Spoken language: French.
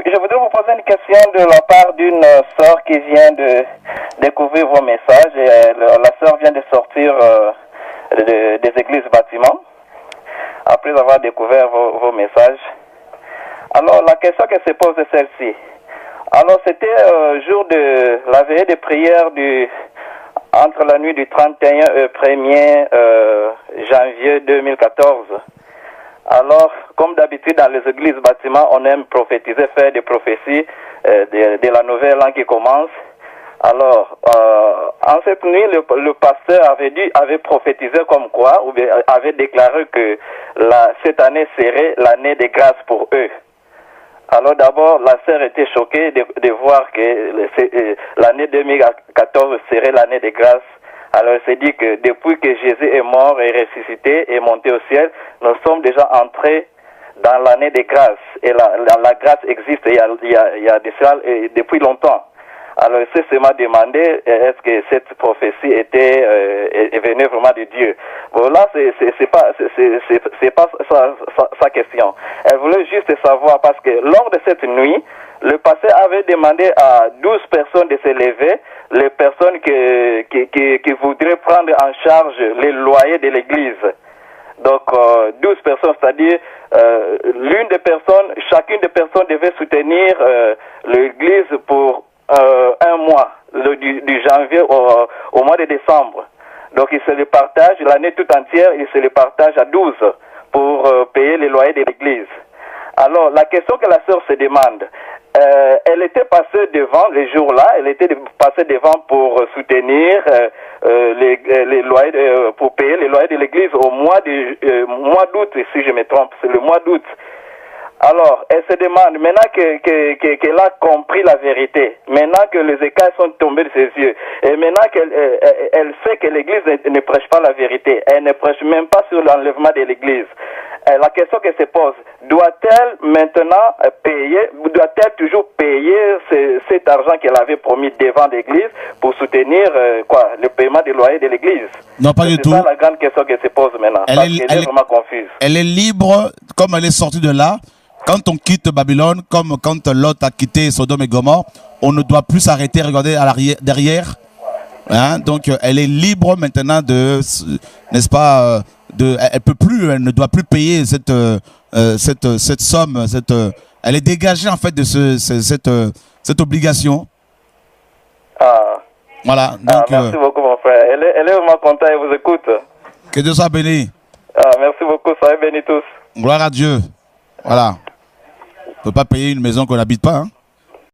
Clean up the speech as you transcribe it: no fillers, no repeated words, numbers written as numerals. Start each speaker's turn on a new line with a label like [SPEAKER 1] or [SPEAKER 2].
[SPEAKER 1] Je voudrais vous poser une question de la part d'une sœur qui vient de découvrir vos messages. Et la sœur vient de sortir des églises bâtiments après avoir découvert vos messages. Alors la question qu'elle se pose est celle-ci. Alors c'était jour de la veillée de prière entre la nuit du 31 et 1er janvier 2014. Alors, comme d'habitude dans les églises bâtiments, on aime prophétiser, faire des prophéties de la nouvelle an qui commence. Alors, en cette nuit, le pasteur avait prophétisé comme quoi, ou bien avait déclaré que cette année serait l'année des grâces pour eux. Alors d'abord, la sœur était choquée de voir que l'année 2014 serait l'année des grâces. Alors elle s'est dit que depuis que Jésus est mort et ressuscité et monté au ciel, nous sommes déjà entrés dans l'année des grâces. Et la grâce existe il y a de cela depuis longtemps. Alors elle s'est seulement demandé est-ce que cette prophétie est venue vraiment de Dieu. Bon là c'est pas sa question. Elle voulait juste savoir parce que lors de cette nuit, le pasteur avait demandé à 12 personnes de se lever, les personnes qui voudraient prendre en charge les loyers de l'église. Donc 12 personnes, c'est-à-dire chacune des personnes devait soutenir l'église pour un mois, du janvier au mois de décembre. Donc il se le partage, l'année tout entière, il se le partage à 12 pour payer les loyers de l'église. Alors la question que la sœur se demande, elle était passée devant les jours-là, elle était passée devant pour soutenir les loyers, pour payer les loyers de l'église au mois d'août, si je me trompe, c'est le mois d'août. Alors, elle se demande, maintenant qu'elle a compris la vérité, maintenant que les écailles sont tombés de ses yeux, et maintenant qu'elle sait que l'église ne prêche pas la vérité, elle ne prêche même pas sur l'enlèvement de l'église. La question qu'elle se pose, doit-elle maintenant doit-elle toujours payer cet argent qu'elle avait promis devant l'église pour soutenir le paiement des loyers de l'église?
[SPEAKER 2] Non, pas du tout.
[SPEAKER 1] C'est ça la grande question qu'elle se pose maintenant, elle est vraiment confuse.
[SPEAKER 2] Elle est libre, comme elle est sortie de là. Quand on quitte Babylone, comme quand Lot a quitté Sodome et Gomorrhe, on ne doit plus s'arrêter à regarder à derrière. Hein? Donc elle est libre maintenant de, n'est-ce pas, elle ne doit plus payer cette somme, elle est dégagée en fait de cette obligation.
[SPEAKER 1] Ah.
[SPEAKER 2] Voilà. Donc,
[SPEAKER 1] merci beaucoup mon frère. Elle est vraiment contente, elle vous écoute.
[SPEAKER 2] Que Dieu soit béni.
[SPEAKER 1] Merci beaucoup, soyez bénis tous.
[SPEAKER 2] Gloire à Dieu. Voilà. On ne peut pas payer une maison qu'on n'habite pas. Hein.